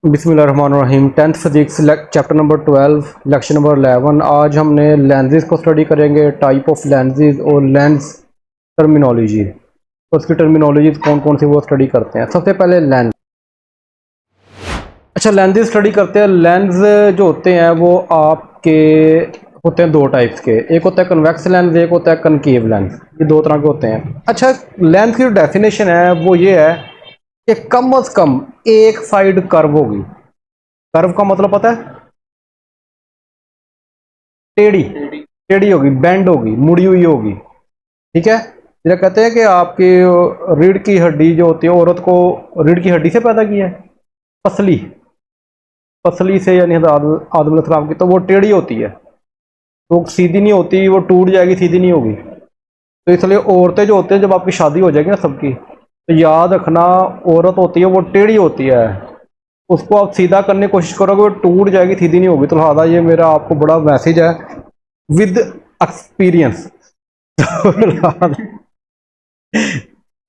बिस्मिल्लाहिर्रहमानिर्रहीम। 10th physics chapter number 12 lecture number 11। आज हमने लेंसेज को स्टडी करेंगे, टाइप ऑफ लेंसेज और लेंस टर्मिनोलॉजी। तो उसकी टर्मिनोलॉजीज कौन कौन सी वो स्टडी करते हैं। सबसे पहले लेंस। अच्छा, लेंसेज स्टडी करते हैं। लेंस जो होते हैं वो आपके होते हैं दो टाइप्स के। एक होता है कन्वेक्स लेंस, एक होता है कनकेव लेंस। ये दो तरह के होते हैं। अच्छा, लेंस की जो डेफिनेशन है वो ये है कि कम अज कम एक साइड कर्व होगी। कर्व का मतलब पता है? टेढ़ी। टेढ़ी होगी, बेंड होगी, मुड़ी हुई होगी। ठीक है। ये कहते हैं कि आपकी रीढ़ की हड्डी जो होती है, औरत को रीढ़ की हड्डी से पैदा किया है, पसली। पसली से यानी आदम अलैहिस्सलाम की, तो वो टेढ़ी होती है, वो सीधी नहीं होती, वो टूट जाएगी, सीधी नहीं होगी। तो इसलिए औरतें जो होती हैं, जब आपकी शादी हो जाएगी ना सबकी, तो याद रखना औरत होती है वो टेढ़ी होती है। उसको आप सीधा करने की कोशिश करोगे वो टूट जाएगी, सीधी नहीं होगी। तो लिहाजा ये मेरा आपको बड़ा मैसेज है विद एक्सपीरियंस।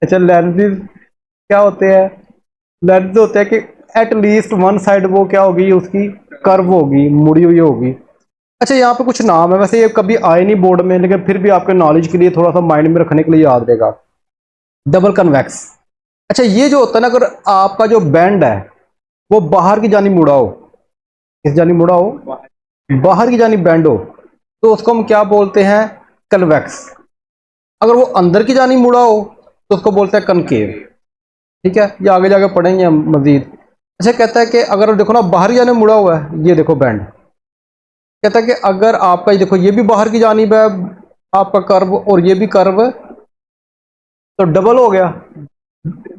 अच्छा, लेंसेज क्या होते हैं? लेंस होते हैं कि एट लीस्ट वन साइड वो क्या होगी, उसकी कर्व होगी, मुड़ी हुई होगी। अच्छा, यहाँ पे कुछ नाम है, वैसे ये कभी आए नहीं बोर्ड में, लेकिन फिर भी आपके नॉलेज के लिए थोड़ा सा माइंड में रखने के लिए याद रहेगा। Double convex. अच्छा, ये जो होता है ना, अगर आपका जो बैंड है वो बाहर की जानी मुड़ा हो, किस जानी मुड़ा हो, बाहर की जानी बैंड हो, तो उसको हम क्या बोलते हैं? कन्वेक्स। अगर वो अंदर की जानी मुड़ा हो तो उसको बोलते हैं कनकेव। ठीक है, ये आगे जाके पढ़ेंगे हम मजीद। अच्छा, कहता है कि अगर देखो ना बाहर की जाने मुड़ा हुआ है, ये देखो बैंड। कहता है कि अगर आपका ये देखो, ये भी बाहर की जानिब है आपका कर्व, और ये भी कर्व, तो डबल हो गया।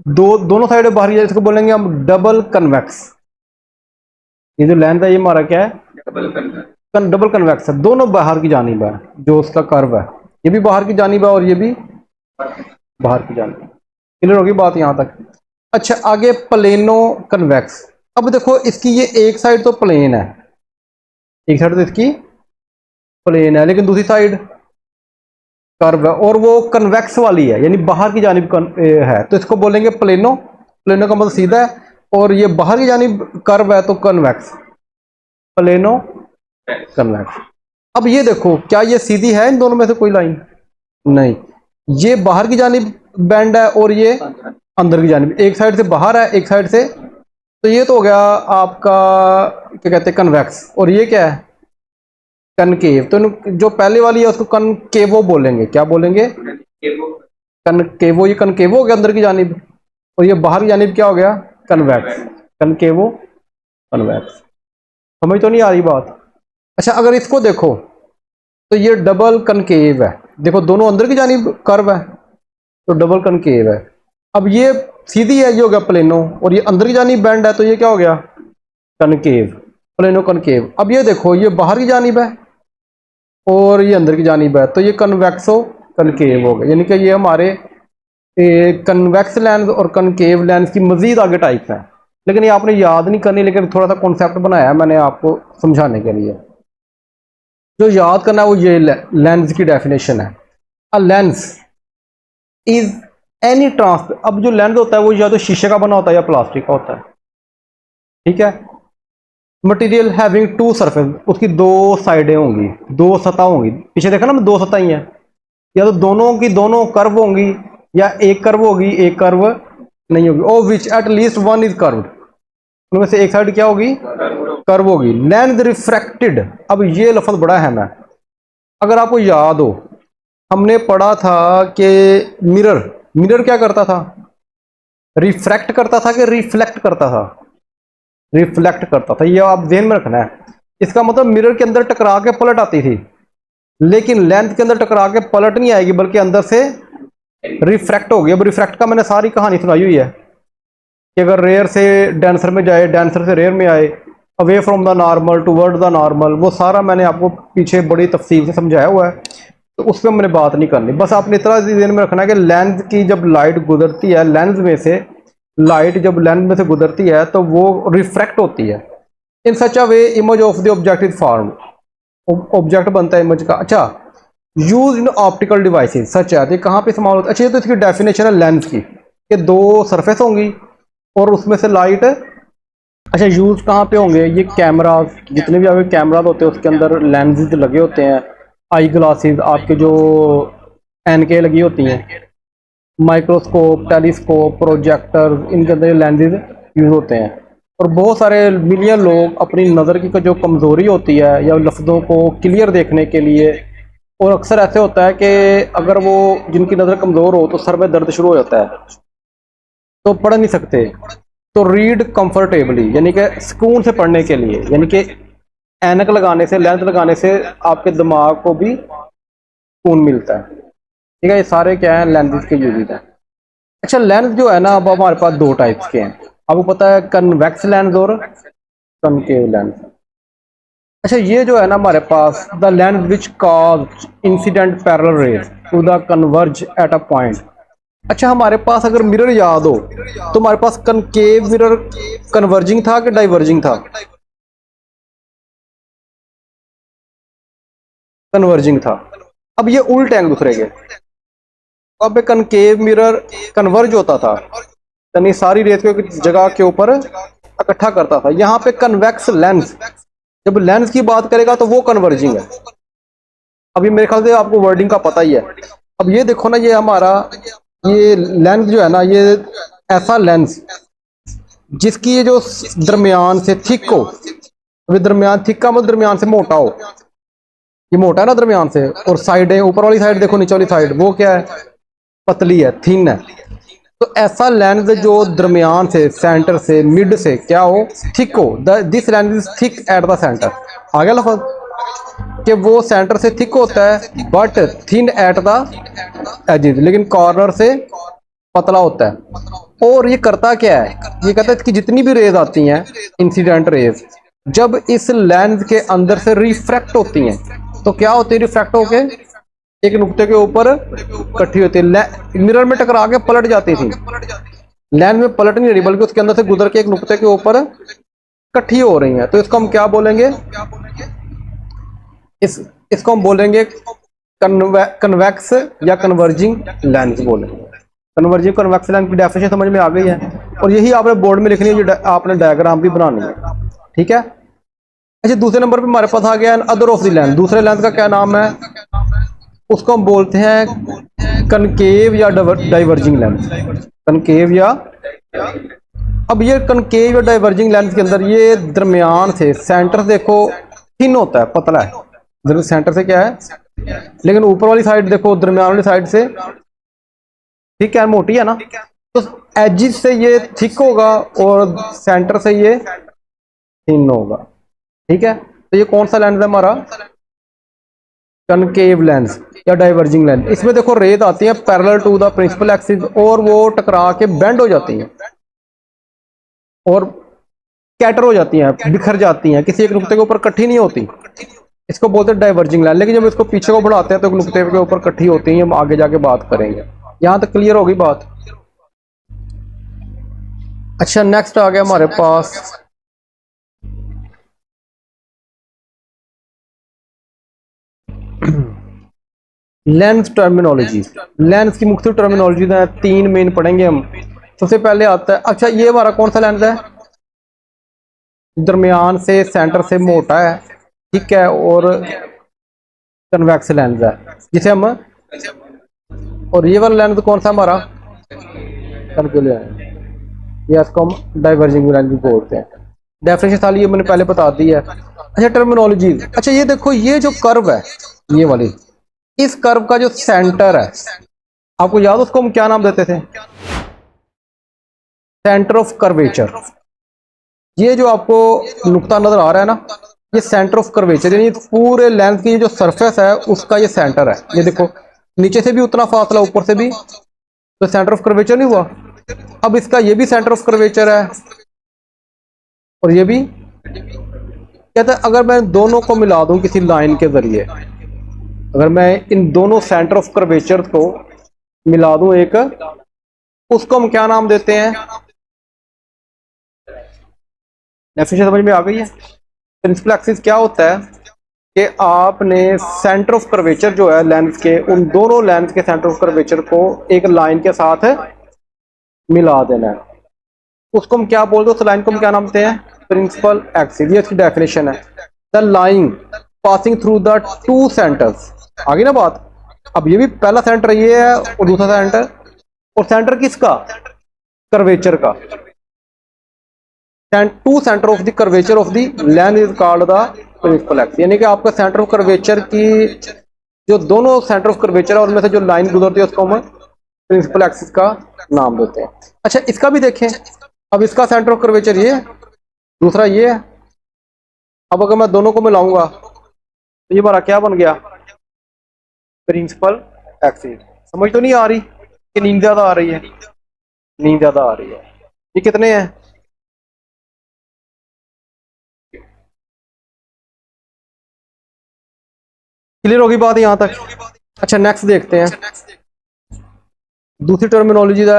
दोनों साइड बाहर की जाए, इसको बोलेंगे हम डबल कन्वेक्स। ये जो लेंथ है ये हमारा क्या है? डबल कन्वेक्स है। दोनों बाहर की जानिब है जो उसका कर्व है, ये भी बाहर की जानिब है और ये भी बाहर की जानिब। क्लियर होगी बात यहां तक? अच्छा, आगे प्लेनो कन्वेक्स। अब देखो इसकी ये एक साइड तो प्लेन है, एक साइड तो इसकी प्लेन है, लेकिन दूसरी साइड कर्व है, और वो कन्वेक्स वाली है, यानी बाहर की जानिब है, तो इसको बोलेंगे प्लेनो। प्लेनो का मतलब सीधा है, और ये बाहर की जानिब कर्व है, तो कन्वेक्स। Plano convex. अब ये देखो, क्या ये सीधी है इन दोनों में से कोई लाइन? नहीं। ये बाहर की जानिब बैंड है और ये अंदर की जानिब, एक साइड से बाहर है एक साइड से, तो ये तो हो गया आपका क्या कहते हैं, कन्वेक्स। और ये क्या है? कनकेव। तो जो पहले वाली है उसको कनकेवो बोलेंगे। क्या बोलेंगे? कनकेवो। ये कनकेवो हो गया अंदर की जानिब, और ये बाहर की जानिब क्या हो गया? कन्वेक्स। कनकेवो कन्वेक्स। समझ तो नहीं आ रही बात? अच्छा, अगर इसको देखो तो ये डबल कनकेव है। देखो दोनों अंदर की जानिब कर्व है, तो डबल कनकेव है। अब ये सीधी है, ये हो गया प्लेनो, और ये अंदर की जानिब बैंड है, तो ये क्या हो गया? कनकेव। Plano concave. अब ये देखो, ये बाहर की जानिब है और ये अंदर की जानिब है, तो ये कन्वेक्सो कनकेव हो गया। यानी कि ये हमारे कन्वेक्स लेंस और कनकेव लेंस की मजीद आगे टाइप है, लेकिन ये आपने याद नहीं करनी, लेकिन थोड़ा सा कॉन्सेप्ट बनाया है मैंने आपको समझाने के लिए। जो याद करना है वो ये लेंस की डेफिनेशन है। A lens is any trans. अब जो लेंस होता है वो या तो शीशे का बना होता है या प्लास्टिक का होता है। ठीक है। मटेरियल हैविंग टू सरफेस, उसकी दो साइडें होंगी, दो सतह होंगी। पीछे देखा ना, दो सतह ही है, या तो दोनों की दोनों कर्व होंगी, या एक कर्व होगी एक कर्व नहीं होगी। Oh which at least one is curve, उनमें से एक साइड क्या होगी? कर्व होगी। Lens refracted. अब ये लफ्ज बड़ा अहम है। अगर आपको याद हो, हमने पढ़ा था कि मिरर, मिरर क्या करता था? रिफ्रैक्ट करता था कि रिफ्लेक्ट करता था? रिफ्लेक्ट करता था। ये आप ध्यान में रखना है। इसका मतलब मिरर के अंदर टकरा के पलट आती थी, लेकिन लेंस के अंदर टकरा के पलट नहीं आएगी, बल्कि अंदर से रिफ्रैक्ट होगी। अब रिफ्रैक्ट का मैंने सारी कहानी सुनाई हुई है कि अगर रेयर से डेंसर में जाए, डेंसर से रेयर में आए, away from the normal toward the normal, वो सारा मैंने आपको पीछे बड़ी तफसील से समझाया हुआ है, तो उस पर मैंने बात नहीं करनी। बस आपने इतना ध्यान में रखना है कि लेंस की जब लाइट गुजरती है, लेंस में से लाइट जब लेंस में से गुजरती है तो वो रिफ्रैक्ट होती है। In such a way image of the object is form, object बनता है इमेज का। अच्छा, use in optical devices such है, ये कहाँ पे इस्तेमाल होता है? अच्छा, ये तो इसकी डेफिनेशन है लेंस की, कि दो सरफेस होंगी और उसमें से लाइट अच्छा, यूज़ कहाँ पे होंगे ये कैमरा? जितने भी आपके कैमरा होते हैं उसके अंदर लेंसेज लगे होते हैं, आई ग्लासेस आपके जो एनके लगी होती हैं, माइक्रोस्कोप, टेलीस्कोप, प्रोजेक्टर, इनके अंदर लेंसेज यूज़ होते हैं। और बहुत सारे मिलियन लोग अपनी नज़र की जो कमज़ोरी होती है या लफ्ज़ों को क्लियर देखने के लिए, और अक्सर ऐसे होता है कि अगर वो जिनकी नज़र कमज़ोर हो तो सर में दर्द शुरू हो जाता है, तो पढ़ नहीं सकते, तो रीड कंफर्टेबली यानी कि सुकून से पढ़ने के लिए, यानी कि ऐनक लगाने से, लेंस लगाने से आपके दिमाग को भी सुकून मिलता है। ठीक है, ये सारे क्या है, लेंसेज के यूज है। अच्छा, लेंस जो है ना, अब हमारे पास दो टाइप्स के हैं। आपको पता है कन्वेक्स लेंस और कनकेव लेंस। अच्छा, ये जो है ना हमारे पास, the lens which cause incident parallel rays to the converge at a point. अच्छा, हमारे पास अगर मिरर याद हो तो हमारे पास कनकेव मिरर कन्वर्जिंग था कि डाइवर्जिंग था? कन्वर्जिंग था। अब ये उल्टे हैं एक दूसरे के। अब कनकेव मिरर कन्वर्ज होता था, यानी सारी रेत को एक जगह के ऊपर इकट्ठा करता था। यहाँ पे कन्वेक्स लेंस, जब लेंस की बात करेगा तो वो कन्वर्जिंग है। अभी मेरे ख्याल से आपको वर्डिंग का पता ही है। अब ये देखो ना, ये हमारा ये लेंस जो है ना, ये ऐसा लेंस जिसकी ये जो दरमियान से थिक हो, अभी दरमियान थिक का मतलब दरमियान से मोटा हो, ये मोटा है ना दरमियान से, और साइडें ऊपर वाली साइड देखो, नीचे वाली साइड वो क्या है, पतली है, थिन है। तो ऐसा लेंस जो दरमियान से, सेंटर से, मिड से क्या हो, थिक हो, this lens is thick at the centre. आ गया लफ्ज कि वो सेंटर से थिक होता है but thin at the edges, लेकिन कॉर्नर से पतला होता है। और ये करता क्या है, ये कहता है कि जितनी भी रेज आती हैं, इंसिडेंट रेज, जब इस लेंस के अंदर से रिफ्रैक्ट होती हैं तो क्या होती है, रिफ्रैक्ट होके एक नुक्ते के ऊपर इकट्ठी होती है, मिरर में टकरा के पलट जाती थी। लेंस में पलट नहीं रही बल्कि उसके अंदर से गुजर के एक नुक्ते के ऊपर इकट्ठी हो रही हैं। तो इसको हम क्या बोलेंगे, इसको हम बोलेंगे कन्वेक्स या कन्वर्जिंग लेंस बोलेंगे। कन्वर्जिंग कन्वेक्स लेंस की डेफिनेशन समझ में आ गई है, और यही आपने बोर्ड में लिखनी है, ये आपने डायग्राम भी बनानी है। ठीक है। अच्छा, दूसरे नंबर पे हमारे पास आ गया अदर ऑफ द लेंस। दूसरे लेंस का क्या नाम है, उसको हम बोलते हैं कनकेव या डाइवर्जिंग लेंस। कनकेव या, अब ये कनकेव या डाइवर्जिंग लेंस के अंदर ये दरमियान से, सेंटर देखो थिन होता है, पतला है, सेंटर से क्या है, लेकिन ऊपर वाली साइड देखो, दरमियान वाली साइड से ठीक है, मोटी है ना, तो एजिस से ये थिक होगा और सेंटर से ये थिन होगा। ठीक है, तो ये कौन सा लेंस है हमारा, कनकेव लेंस या डाइवर्जिंग लेंस। इसमें देखो रेज आती है parallel to the principal axis, और वो टकरा के बेंड हो जाती हैं और कैटर हो जाती हैं, बिखर जाती हैं, किसी एक नुक्ते के ऊपर इकट्ठी नहीं होती। इसको बोलते हैं डाइवर्जिंग लेंस। लेकिन जब इसको पीछे को बढ़ाते हैं तो एक नुक्ते के ऊपर इकट्ठी होती हैं, हम आगे जाके बात करेंगे। यहां तक क्लियर होगी बात? अच्छा, नेक्स्ट आ गया हमारे पास लेंस टर्मिनोलॉजी। लेंस की मुख्तलिफ टर्मिनोलॉजी है, तीन मेन पढ़ेंगे हम। सबसे पहले आता है, अच्छा ये हमारा कौन सा लेंस है, दरमियान से, सेंटर से मोटा है, ठीक है, और कन्वेक्स लेंस है जिसे हम, और ये वाला लेंस कौन सा हमारा, ये इसको हम डाइवर्जिंग लेंस भी बोलते हैं। डेफिनेशन साली ये मैंने पहले बता दी है। अच्छा, टर्मिनोलॉजी। अच्छा, ये देखो, ये जो कर्व है, ये वाली, इस कर्व का जो सेंटर है, आपको याद, उसको हम क्या नाम देते थे, सेंटर ऑफ कर्वेचर। ये जो आपको नुक्ता नजर आ रहा है ना, ये सेंटर ऑफ कर्वेचर, यानी पूरे लेंस की जो सरफेस है उसका ये सेंटर है। ये देखो, नीचे से भी उतना फासला, ऊपर से भी, तो सेंटर ऑफ कर्वेचर नहीं हुआ। अब इसका ये भी सेंटर ऑफ कर्वेचर है, और ये भी। कहता है अगर मैं दोनों को मिला दूं किसी लाइन के जरिए, अगर मैं इन दोनों सेंटर ऑफ कर्वेचर को मिला दूं एक, उसको हम क्या नाम देते हैं, डेफिनेशन समझ में आ गई है। प्रिंसिपल एक्सिस क्या होता है कि आपने सेंटर ऑफ कर्वेचर जो है लेंस के, उन दोनों लेंस के सेंटर ऑफ कर्वेचर को एक लाइन के साथ मिला देना है। उसको हम क्या बोलते हैं, उस लाइन को हम क्या नाम देते हैं, प्रिंसिपल एक्सिस, ये इसकी डेफिनेशन है। The line passing through the two centres, आगे ना बात। अब ये भी पहला सेंटर ये है और दूसरा सेंटर, और सेंटर किसका, कर्वेचर का। Two centre of the curvature of the line is called the principal axis, यानी कि आपका सेंटर ऑफ कर्वेचर की जो दोनों सेंटर ऑफ कर्वेचर है उनमें से जो लाइन गुजरती है उसको हम प्रिंसिपल एक्सिस का नाम देते हैं। अच्छा इसका भी देखें, अब इसका सेंटर ऑफ कर्वेचर ये, दूसरा ये है। अब अगर मैं दोनों को मिलाऊंगा तो ये हमारा क्या बन गया, प्रिंसिपल एक्सिस। समझ तो नहीं आ रही कि नींद ज्यादा आ रही है, नींद ज्यादा आ रही है। ये कितने हैं, क्लियर होगी बात यहां तक। अच्छा नेक्स्ट देखते हैं दूसरी टर्मिनोलॉजी का।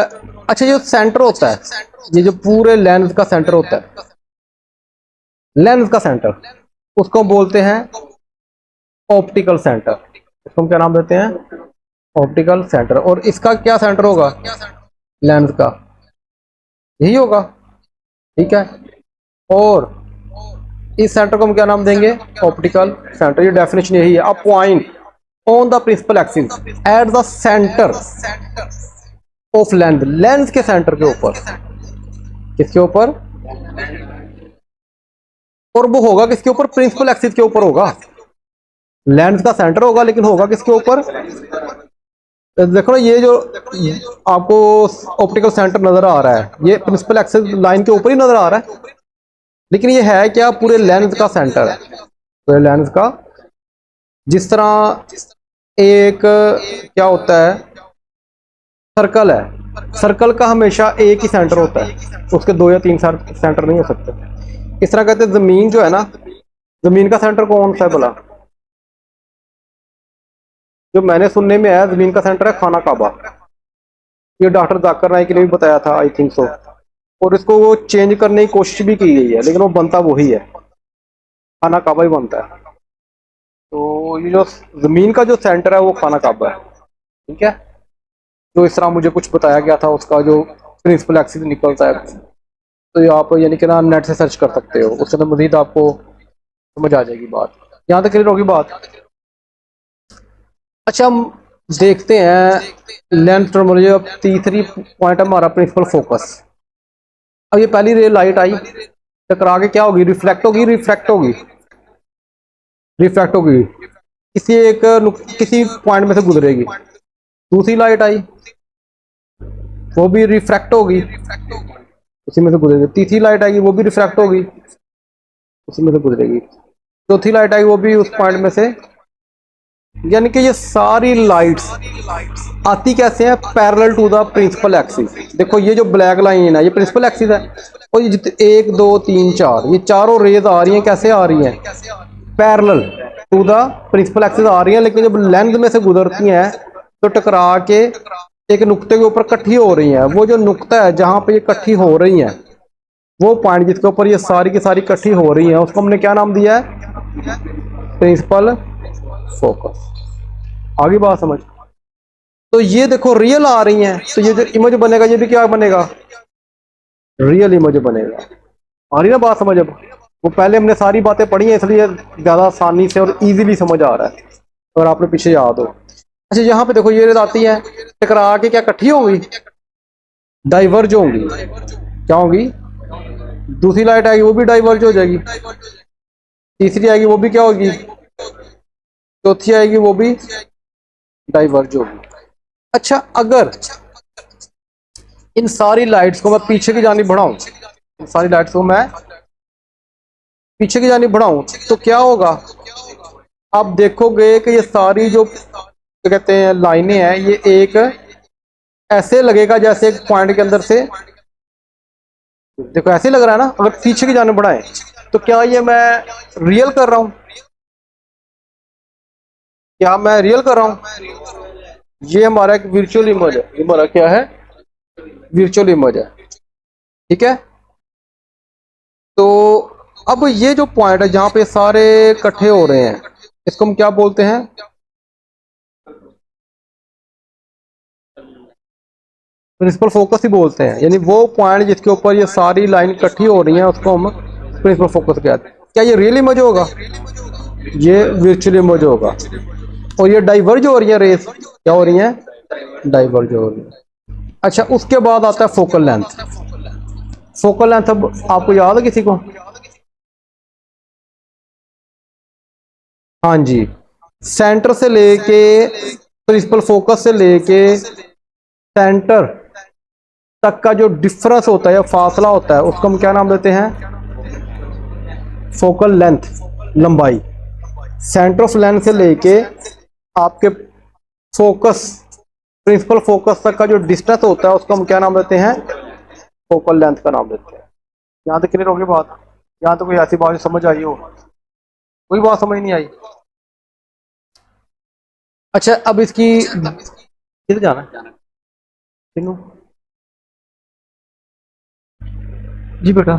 अच्छा जो सेंटर होता है, ये जो पूरे लेंस का सेंटर होता है, लेंस का सेंटर, उसको बोलते हैं ऑप्टिकल सेंटर। इसको हम क्या नाम देते हैं, ऑप्टिकल सेंटर। और इसका क्या सेंटर होगा, लेंस का यही होगा, ठीक है। और इस सेंटर को हम क्या नाम देंगे, ऑप्टिकल सेंटर। ये डेफिनेशन यही है, a point on the principal axis at the centre of lens, lens के सेंटर के ऊपर, किसके ऊपर, और वो होगा किसके ऊपर, प्रिंसिपल एक्सिस के ऊपर होगा। लेंस का सेंटर होगा लेकिन होगा किसके ऊपर, देखो ना ये जो आपको ऑप्टिकल सेंटर नजर आ रहा है ये प्रिंसिपल एक्सिस लाइन के ऊपर ही नजर आ रहा है, लेकिन ये है क्या, पूरे लेंस का सेंटर है, पूरे लेंस का। जिस तरह एक क्या होता है, सर्कल है, सर्कल का हमेशा एक ही सेंटर होता है, उसके दो या तीन सेंटर नहीं हो सकते। इस तरह कहते हैं जमीन जो है ना, जमीन का सेंटर कौन सा है भला, जो मैंने सुनने में आया जमीन का सेंटर है खाना काबा। ये डॉक्टर जाकिर नाइक ने भी बताया था आई थिंक सो, और इसको वो चेंज करने की कोशिश भी की गई है लेकिन वो बनता वही है, खाना काबा ही बनता है। तो ये जो जमीन का जो सेंटर है वो खाना काबा है, ठीक है। तो इस तरह मुझे कुछ बताया गया था, उसका जो प्रिंसिपल एक्सिस निकलता है। तो ये आप यानी कि ना नेट से सर्च कर सकते हो, उसके अंदर मजीद आपको समझ आ जाएगी बात। यहाँ तक क्लियर होगी बात। अच्छा हम देखते हैं लेंस टर्मिनोलॉजी। अब तीसरी पॉइंट हमारा प्रिंसिपल फोकस। अब ये पहली रे लाइट आई, टकरा के क्या होगी, रिफ्लेक्ट होगी, रिफ्रैक्ट होगी, रिफ्रैक्ट होगी, किसी पॉइंट में से गुजरेगी। दूसरी लाइट आई वो भी रिफ्रैक्ट होगी, उसी में से गुजरेगी। तीसरी लाइट आएगी वो भी रिफ्रैक्ट होगी, उसी में से गुजरेगी। चौथी लाइट आएगी वो भी उस पॉइंट में से। यानी कि ये सारी लाइट्स आती कैसे हैं, parallel to the principal axis. देखो ये जो ब्लैक लाइन है ये प्रिंसिपल एक्सिस है, और ये जितने 1 2 3 4 ये चारों रेज आ रही हैं, कैसे आ रही हैं, parallel to the principal axis आ रही हैं। लेकिन जब लेंथ में से गुजरती हैं तो टकरा के एक नुक्ते के ऊपर इकट्ठी हो रही हैं। वो जो नुक्ता है जहां पे ये इकट्ठी हो रही हैं, वो पॉइंट जिसके ऊपर ये सारी की सारी इकट्ठी हो रही हैं, उसको हमने क्या नाम दिया है, प्रिंसिपल फोकस। आगे बात समझ। तो ये देखो रियल आ रही हैं, तो ये जो इमेज बनेगा ये भी क्या बनेगा, रियल इमेज बनेगा। आ रही ना बात समझ। अब वो पहले हमने सारी बातें पढ़ी हैं इसलिए ज्यादा आसानी से और इजीली समझ आ रहा है, अगर आपने पीछे याद हो। अच्छा यहाँ पे देखो ये रेज आती है, टकरा के क्या इकट्ठी होंगी, डाइवर्ज होंगी। क्या होंगी, दूसरी लाइट आएगी वो भी डाइवर्ज हो जाएगी, तीसरी आएगी वो भी क्या होगी, चौथी आएगी वो भी डाइवर्ज होगी। अच्छा अगर इन सारी लाइट्स को मैं पीछे की जानिब बढ़ाऊं, इन सारी लाइट्स को मैं पीछे की जानिब बढ़ाऊं तो क्या होगा, आप देखोगे कि ये सारी जो कहते हैं लाइनें हैं ये एक ऐसे लगेगा जैसे एक पॉइंट के अंदर से, देखो ऐसे लग रहा है ना। अगर पीछे की जानिब बढ़ाएं तो क्या ये मैं रियल कर रहा हूं, क्या मैं रियल कर रहा हूं, ये हमारा एक वर्चुअल इमेज है, ये हमारा क्या है, वर्चुअल इमेज है, ठीक है। तो अब ये जो पॉइंट है जहां पे सारे इकट्ठे हो रहे हैं इसको हम क्या बोलते हैं, प्रिंसिपल फोकस ही बोलते हैं। यानी वो पॉइंट जिसके ऊपर ये सारी लाइन इकट्ठी हो रही है उसको हम प्रिंसिपल फोकस क्या है। क्या ये रियल इमेज होगा, ये वर्चुअल इमेज होगा। और ये डाइवर्ज हो रही है रेस, क्या हो रही है, डाइवर्ज हो रही है। अच्छा उसके बाद आता है फोकल लेंथ। फोकल लेंथ अब आपको याद है किसी को, हाँ जी, सेंटर से लेके प्रिंसिपल फोकस से लेके सेंटर तक का जो डिफरेंस होता है या फासला होता है उसको हम क्या नाम देते हैं, फोकल लेंथ, लंबाई। सेंटर ऑफ लेंथ से लेके आपके फोकस, प्रिंसिपल फोकस तक का जो डिस्टेंस होता है उसको हम क्या नाम देते हैं, फोकल लेंथ का नाम देते हैं। यहाँ तक क्लियर होगी बात, यहाँ तो कोई ऐसी बात समझ आई हो, कोई बात समझ नहीं आई। अच्छा अब इसकी किधर जाना है, जी बेटा,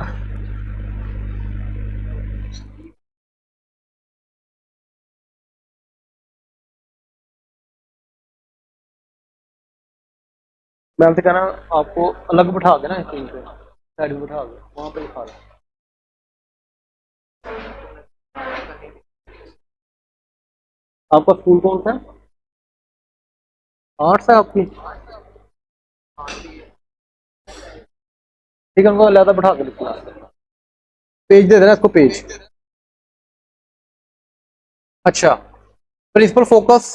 मैम से कहना आपको अलग बिठा देना, स्क्रीन पे साइड में बिठा दो, वहां पे लिखा दो। आपका स्कूल कौन सा है, आर्ट्स है आपकी, ठीक है, उनको अलग बिठा के लिखना, पेज दे देना इसको, पेज। अच्छा प्रिंसिपल फोकस,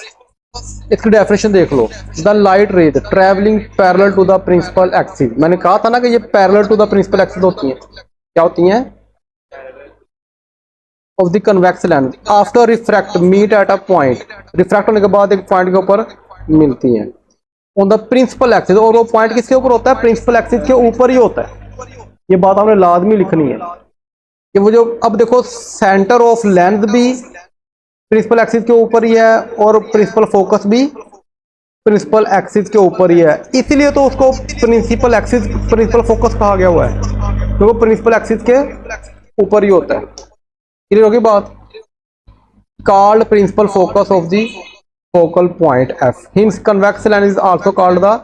इसकी डेफिनेशन देख लो, the light rays travelling parallel to the principal axis. मैंने कहा था ना कि ये parallel to the principal axis होती हैं, क्या होती हैं, of the convex lens after refract meet at a point, refract होने के बाद एक पॉइंट के ऊपर मिलती हैं ऑन द प्रिंसिपल एक्सिस। और वो पॉइंट किसके ऊपर होता है, प्रिंसिपल एक्सिस के ऊपर ही होता है। ये बात हमने लाजमी लिखनी है कि वो जो, अब देखो सेंटर ऑफ लेंथ भी प्रिंसिपल एक्सिस के ऊपर ही है और प्रिंसिपल फोकस भी प्रिंसिपल एक्सिस के ऊपर ही है, इसीलिए तो उसको प्रिंसिपल एक्सिस, प्रिंसिपल फोकस कहा गया हुआ है, तो वो प्रिंसिपल एक्सिस के ऊपर ही होता है। क्लियर होगी बात, called principal focus of the focal point F, hence convex lens is also called the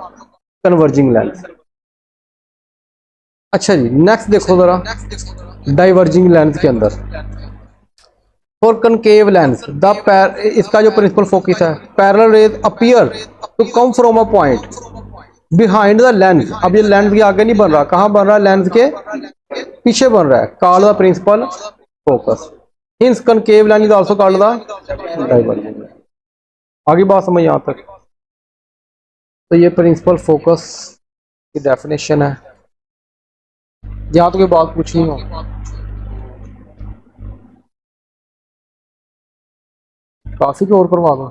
converging lens. अच्छा जी नेक्स्ट देखो जरा, डाइवर्जिंग लेंस के अंदर फॉर कनकेव लेंस द इसका जो प्रिंसिपल फोकस है, parallel rays appear to come from a point behind the lens. अब ये लेंस के आगे नहीं बन रहा, कहां बन रहा है, लेंस के पीछे बन रहा है, called the principal focus, hence concave lens is also called the diverging. आगे बात समझ यहां तक, तो ये प्रिंसिपल फोकस की डेफिनेशन है। यहां तो कोई बात पूछनी हो, काफी जोर करवा दो।